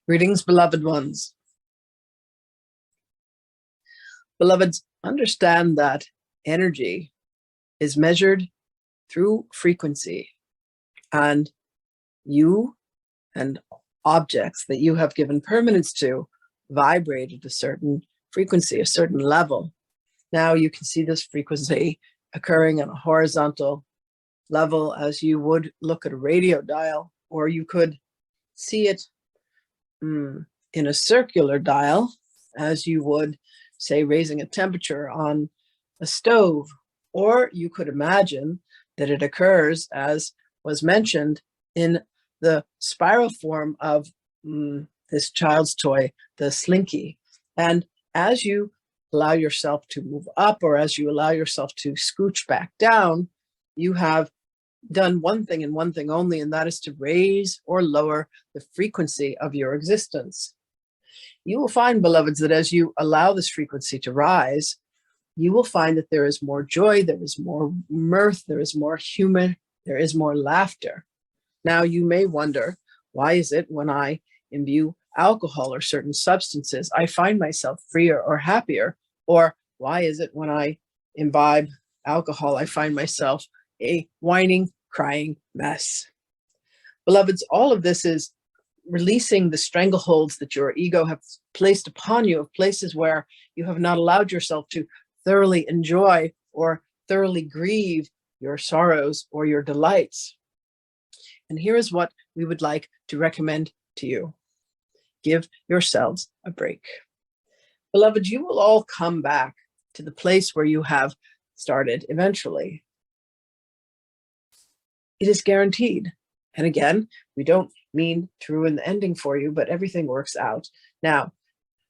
Greetings, beloved ones. Beloveds, understand that energy is measured through frequency, and you and objects that you have given permanence to vibrate at a certain frequency, a certain level. Now you can see this frequency occurring on a horizontal level as you would look at a radio dial, or you could see it in a circular dial as you would, say, raising a temperature on a stove. Or you could imagine that it occurs, as was mentioned, in the spiral form of this child's toy, the slinky. And as you allow yourself to move up, or as you allow yourself to scooch back down, you have done one thing and one thing only, and that is to raise or lower the frequency of your existence. You will find, beloveds, that as you allow this frequency to rise, you will find that there is more joy, there is more mirth, there is more humor, there is more laughter. Now, you may wonder, why is it when I imbue alcohol or certain substances, I find myself freer or happier? Or why is it when I imbibe alcohol, I find myself a whining, crying mess? Beloveds, all of this is releasing the strangleholds that your ego has placed upon you, of places where you have not allowed yourself to thoroughly enjoy or thoroughly grieve your sorrows or your delights. And here is what we would like to recommend to you. Give yourselves a break. Beloved, you will all come back to the place where you have started eventually. It is guaranteed. And again, we don't mean to ruin the ending for you, but everything works out. Now,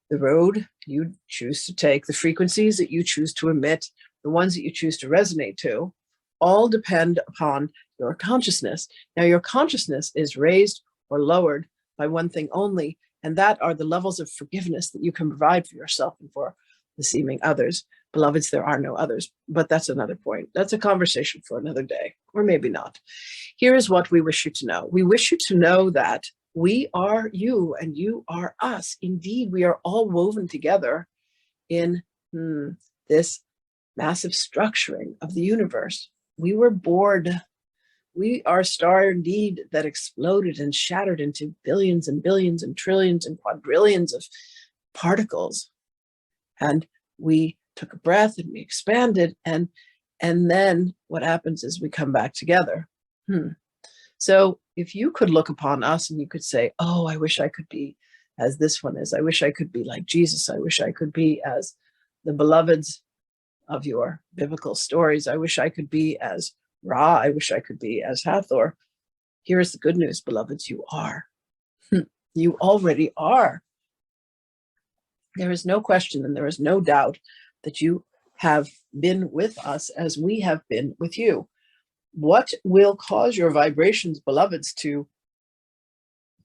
the road you choose to take, the frequencies that you choose to emit, the ones that you choose to resonate to, all depend upon your consciousness. Now, your consciousness is raised or lowered by one thing only, and that are the levels of forgiveness that you can provide for yourself and for the seeming others. Beloveds, there are no others, but that's another point. That's a conversation for another day, or maybe not. Here is what we wish you to know. We wish you to know that we are you and you are us. Indeed, we are all woven together in this massive structuring of the universe. We were bored. We are a star indeed that exploded and shattered into billions and billions and trillions and quadrillions of particles. And we took a breath and we expanded, and then what happens is we come back together. So if you could look upon us and you could say, oh, I wish I could be as this one is. I wish I could be like Jesus. I wish I could be as the beloveds of your biblical stories. I wish I could be as Ra. I wish I could be as Hathor. Here is the good news, beloveds. You are. You already are. There is no question and there is no doubt that you have been with us as we have been with you. What will cause your vibrations, beloveds, to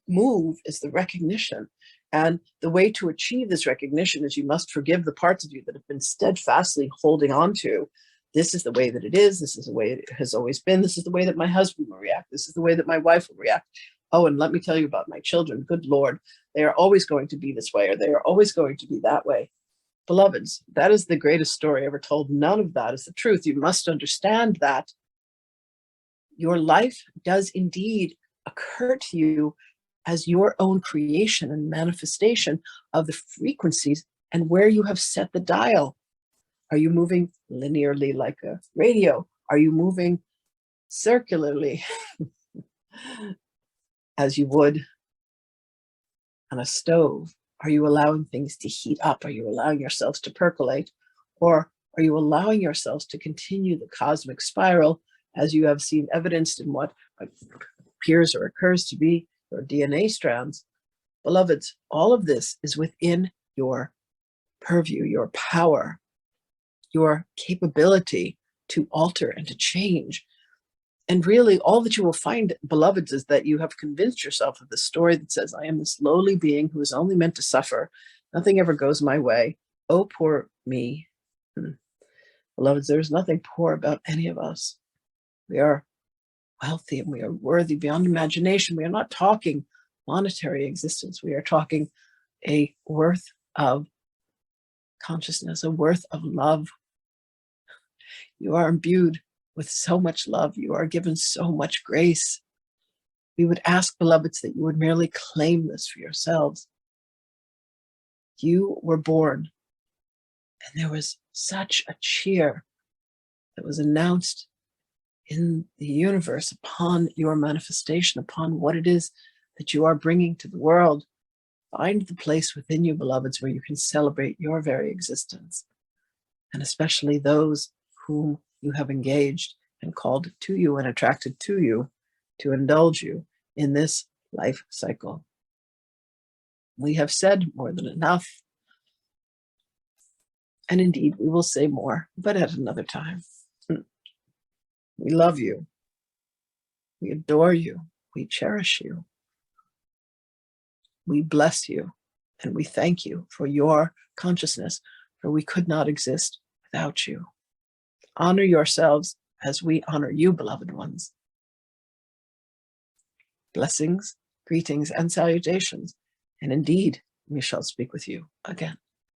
move is the recognition. And the way to achieve this recognition is you must forgive the parts of you that have been steadfastly holding on to. This is the way that it is. This is the way it has always been. This is the way that my husband will react. This is the way that my wife will react. Oh, and let me tell you about my children. Good Lord, they are always going to be this way, or they are always going to be that way. Beloveds, that is the greatest story ever told. None of that is the truth. You must understand that your life does indeed occur to you as your own creation and manifestation of the frequencies and where you have set the dial. Are you moving linearly like a radio? Are you moving circularly as you would on a stove? Are you allowing things to heat up? Are you allowing yourselves to percolate? Or are you allowing yourselves to continue the cosmic spiral as you have seen evidenced in what appears or occurs to be your DNA strands? Beloveds, all of this is within your purview, your power, your capability to alter and to change. And really, all that you will find, beloveds, is that you have convinced yourself of the story that says, I am this lowly being who is only meant to suffer. Nothing ever goes my way. Oh, poor me. Beloveds, there is nothing poor about any of us. We are wealthy and we are worthy beyond imagination. We are not talking monetary existence. We are talking a worth of consciousness, a worth of love. You are imbued with so much love. You are given so much grace. We would ask, beloveds, that you would merely claim this for yourselves. You were born, and there was such a cheer that was announced in the universe upon your manifestation, upon what it is that you are bringing to the world. Find the place within you, beloveds, where you can celebrate your very existence, and especially those whom you have engaged and called to you and attracted to you to indulge you in this life cycle. We have said more than enough, and indeed we will say more, but at another time. We love you. We adore you. We cherish you. We bless you, and we thank you for your consciousness, for we could not exist without you. Honor yourselves as we honor you, beloved ones. Blessings, greetings, and salutations, and indeed, we shall speak with you again.